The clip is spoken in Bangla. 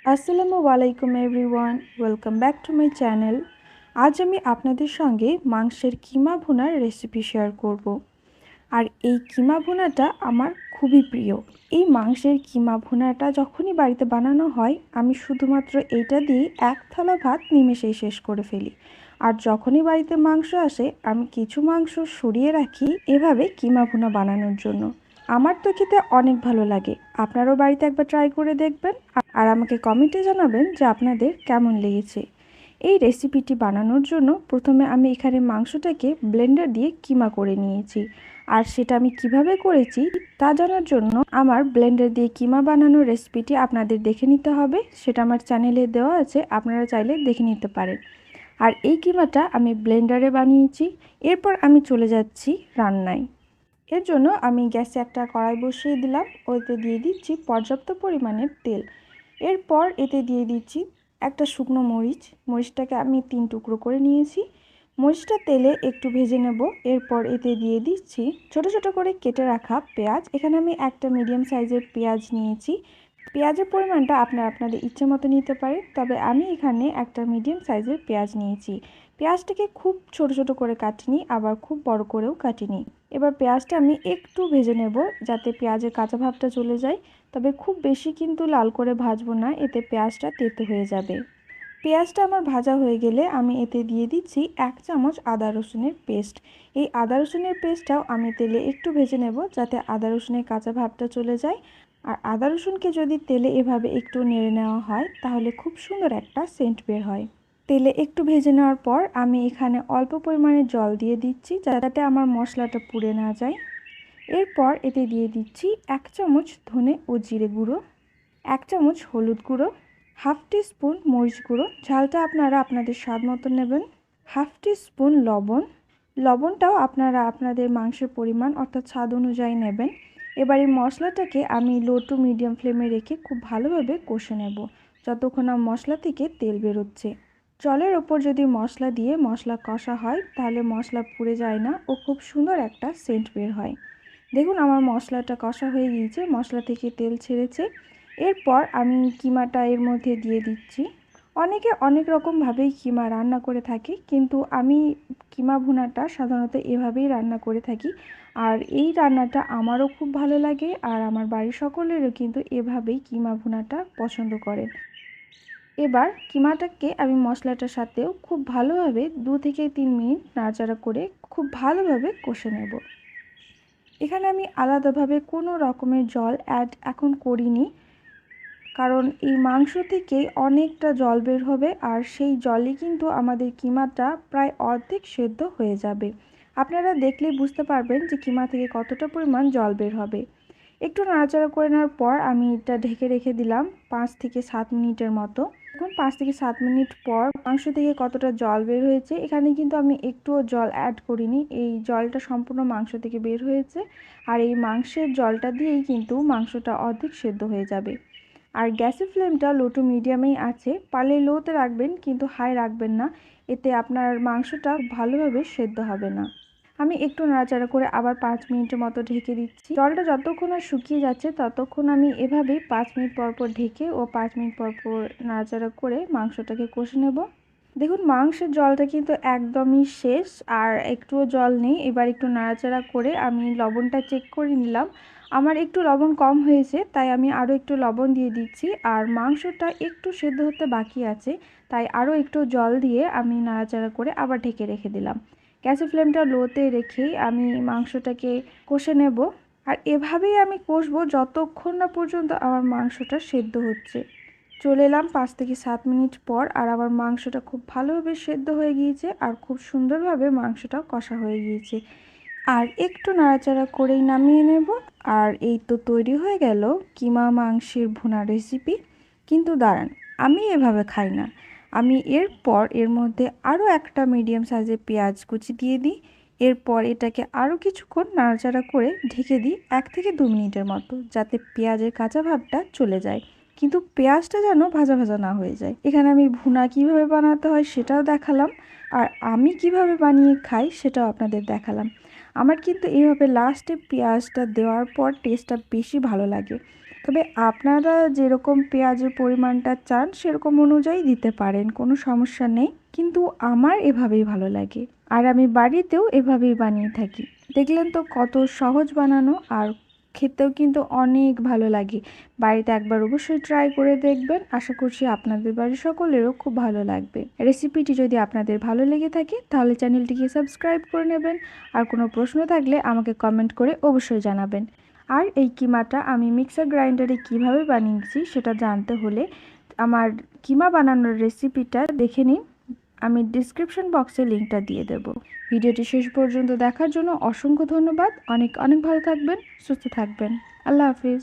আসসালামু আলাইকুম everyone, welcome back to my channel. আজ আমি আপনাদের সঙ্গে মাংসের কিমা ভুনার রেসিপি শেয়ার করব। আর এই কিমা ভুনাটা আমার খুবই প্রিয়। এই মাংসের কিমা ভুনাটা যখনই বাড়িতে বানানো হয় আমি শুধুমাত্র এইটা দিয়ে এক থালা ভাত নিমেষেই শেষ করে ফেলি। আর যখনই বাড়িতে মাংস আসে আমি কিছু মাংস সরিয়ে রাখি এভাবে কিমা ভুনা বানানোর জন্য। আমার তো খেতে অনেক ভালো লাগে। আপনারাও বাড়িতে একবার ট্রাই করে দেখবেন আর আমাকে কমেন্টে জানাবেন যে আপনাদের কেমন লেগেছে। এই রেসিপিটি বানানোর জন্য প্রথমে আমি এখানে মাংসটাকে ব্লেন্ডার দিয়ে কিমা করে নিয়েছি। আর সেটা আমি কিভাবে করেছি তা জানার জন্য আমার ব্লেন্ডার দিয়ে কিমা বানানোর রেসিপিটি আপনাদের দেখে নিতে হবে। সেটা আমার চ্যানেলে দেওয়া আছে, আপনারা চাইলে দেখে নিতে পারেন। আর এই কিমাটা আমি ব্লেন্ডারে বানিয়েছি। এরপর আমি চলে যাচ্ছি রান্নায়। এর জন্য আমি গ্যাসে একটা কড়াই বসিয়ে দিলাম, ওতে দিয়ে দিচ্ছি পর্যাপ্ত পরিমাণের তেল। এরপর এতে দিয়ে দিচ্ছি একটা শুকনো মরিচ। মরিচটাকে আমি 3 টুকরো করে নিয়েছি। মরিচটা তেলে একটু ভেজে নেব। এরপর এতে দিয়ে দিচ্ছি ছোট ছোট করে কেটে রাখা পেঁয়াজ। এখানে আমি একটা মিডিয়াম সাইজের পেঁয়াজ নিয়েছি। পেঁয়াজের পরিমাণটা আপনারা আপনাদের ইচ্ছে মতো নিতে পারেন, তবে আমি এখানে একটা মিডিয়াম সাইজের পেঁয়াজ নিয়েছি। পেঁয়াজটাকে খুব ছোট ছোট করে কাটিনি, আবার খুব বড় করেও কাটিনি। এবার পেঁয়াজটা আমি একটু ভেজে নেব যাতে পেঁয়াজের কাঁচা ভাবটা চলে যায়, তবে খুব বেশি কিন্তু লাল করে ভাজবো না, এতে পেঁয়াজটা তেতো হয়ে যাবে। পেঁয়াজটা আমার ভাজা হয়ে গেলে আমি এতে দিয়ে দিচ্ছি 1 চামচ আদা রসুনের পেস্ট। এই আদা রসুনের পেস্টটাও আমি তেলে একটু ভেজে নেব যাতে আদা রসুনের কাঁচা ভাবটা চলে যায়। আর আদা রসুনকে যদি তেলে এভাবে একটু নেড়ে নেওয়া হয় তাহলে খুব সুন্দর একটা সেন্ট বের হয়। তেলে একটু ভেজে নেওয়ার পর আমি এখানে অল্প পরিমাণে জল দিয়ে দিচ্ছি যাতে আমার মশলাটা পুড়ে না যায়। এরপর এতে দিয়ে দিচ্ছি 1 চামচ ধনে ও জিরে গুঁড়ো, 1 চামচ হলুদ গুঁড়ো, হাফ টিস্পুন মরিচ গুঁড়ো, ঝালটা আপনারা আপনাদের স্বাদ মতো নেবেন, হাফ টিস্পুন লবণ। লবণটাও আপনারা আপনাদের মাংসের পরিমাণ অর্থাৎ স্বাদ অনুযায়ী নেবেন। এবার এই মশলাটাকে আমি লো টু মিডিয়াম ফ্লেমে রেখে খুব ভালোভাবে কষে নেব যতক্ষণ না মশলা থেকে তেল বেরোচ্ছে। জলের ওপর যদি মশলা দিয়ে মশলা কষা হয় তাহলে মশলা পুড়ে যায় না ও খুব সুন্দর একটা সেন্ট বের হয়। দেখুন আমার মশলাটা কষা হয়ে গিয়েছে, মশলা থেকে তেল ছেড়েছে। এরপর আমি কিমাটা এর মধ্যে দিয়ে দিচ্ছি। অনেকে অনেক রকমভাবেই কিমা রান্না করে থাকে, কিন্তু আমি কিমা ভুনাটা সাধারণত এভাবেই রান্না করে থাকি। আর এই রান্নাটা আমারও খুব ভালো লাগে আর আমার বাড়ির সকলেরও কিন্তু এভাবেই কিমা ভুনাটা পছন্দ করেন। এবার কিমাটাকে আমি মশলাটার সাথেও খুব ভালোভাবে 2 থেকে 3 মিনিট নাড়াচাড়া করে খুব ভালোভাবে কষে নেব। এখানে আমি আলাদাভাবে কোনো রকমের জল অ্যাড এখন করিনি, কারণ এই মাংস থেকে অনেকটা জল বের হবে আর সেই জলে কিন্তু আমাদের কিমাটা প্রায় অর্ধেক সেদ্ধ হয়ে যাবে। আপনারা দেখলেই বুঝতে পারবেন যে কিমা থেকে কতটা পরিমাণ জল বের হবে। একটু নাড়াচাড়া করে নেওয়ার পর আমি এটা ঢেকে রেখে দিলাম 5 থেকে 7 মিনিটের মতো। এখন 5 থেকে 7 মিনিট পর মাংস থেকে কতটা জল বের হয়েছে, এখানে কিন্তু আমি একটুও জল অ্যাড করিনি, এই জলটা সম্পূর্ণ মাংস থেকে বের হয়েছে। আর এই মাংসের জলটা দিয়েই কিন্তু মাংসটা অর্ধেক সেদ্ধ হয়ে যাবে। আর গ্যাসের ফ্লেমটা লো টু মিডিয়ামেই আছে, পারলে লোতে রাখবেন কিন্তু হাই রাখবেন না, এতে আপনার মাংসটা ভালোভাবে সেদ্ধ হবে না। আমি একটু নাড়াচাড়া করে আবার 5 মিনিটের মতো ঢেকে দিচ্ছি। জলটা যতক্ষণ না শুকিয়ে যাচ্ছে ততক্ষণ আমি এভাবেই 5 মিনিট পর পর ঢেকে ও 5 মিনিট পর পর নাড়াচাড়া করে মাংসটাকে কষে নেব। দেখুন মাংসের জলটা কিন্তু একদমই শেষ, আর একটুও জল নেই। এবার একটু নাড়াচাড়া করে আমি লবণটা চেক করে নিলাম, আমার একটু লবণ কম হয়েছে তাই আমি আরও একটু লবণ দিয়ে দিচ্ছি। আর মাংসটা একটু সেদ্ধ হতে বাকি আছে, তাই আরও একটু জল দিয়ে আমি নাড়াচাড়া করে আবার ঢেকে রেখে দিলাম। গ্যাসের ফ্লেমটা লোতে রেখেই আমি মাংসটাকে কষে নেব। আর এভাবেই আমি কষবো যতক্ষণ না পর্যন্ত আমার মাংসটা সেদ্ধ হচ্ছে। চলে এলাম 5 থেকে 7 মিনিট পর, আর আমার মাংসটা খুব ভালোভাবে সেদ্ধ হয়ে গিয়েছে আর খুব সুন্দরভাবে মাংসটা কষা হয়ে গিয়েছে। আর একটু নাড়াচাড়া করেই নামিয়ে নেব। আর এই তো তৈরি হয়ে গেল কিমা মাংসের ভুনা রেসিপি। কিন্তু দাঁড়ান, আমি এভাবে খাই না। আমি এরপর এর মধ্যে আরও একটা মিডিয়াম সাইজের পেঁয়াজ কুচি দিয়ে দিই। এরপর এটাকে আরও কিছুক্ষণ নাড়াচাড়া করে ঢেকে দিই 1 থেকে 2 মিনিটের মতো, যাতে পেঁয়াজের কাঁচা ভাবটা চলে যায়, কিন্তু পেঁয়াজটা যেন ভাজা ভাজা না হয়ে যায়। এখানে আমি ভুনা কিভাবে বানাতে হয় সেটাও দেখালাম, আর আমি কিভাবে বানিয়ে খাই সেটাও আপনাদের দেখালাম। আমার কিন্তু এইভাবে লাস্টে পেঁয়াজটা দেওয়ার পর টেস্টটা বেশি ভালো লাগে। তবে আপনারা যেরকম পেঁয়াজের পরিমাণটা চান সেরকম অনুযায়ী দিতে পারেন, কোনো সমস্যা নেই, কিন্তু আমার এভাবেই ভালো লাগে আর আমি বাড়িতেও এভাবেই বানিয়ে থাকি। দেখলেন তো কত সহজ বানানো, আর খেতেও কিন্তু অনেক ভালো লাগে। বাড়িতে একবার অবশ্যই ট্রাই করে দেখবেন, আশা করছি আপনাদের বাড়ির সকলেরও খুব ভালো লাগবে। রেসিপিটি যদি আপনাদের ভালো লেগে থাকে তাহলে চ্যানেলটিকে সাবস্ক্রাইব করে নেবেন, আর কোনো প্রশ্ন থাকলে আমাকে কমেন্ট করে অবশ্যই জানাবেন। আর এই কিমাটা আমি মিক্সার গ্রাইন্ডারে কিভাবে বানিয়েছি সেটা জানতে হলে আমার কিমা বানানোর রেসিপিটা দেখে নিন, আমি ডিসক্রিপশন বক্সে লিঙ্কটা দিয়ে দেব। ভিডিওটি শেষ পর্যন্ত দেখার জন্য অসংখ্য ধন্যবাদ। অনেক অনেক ভালো থাকবেন, সুস্থ থাকবেন। আল্লাহ হাফিজ।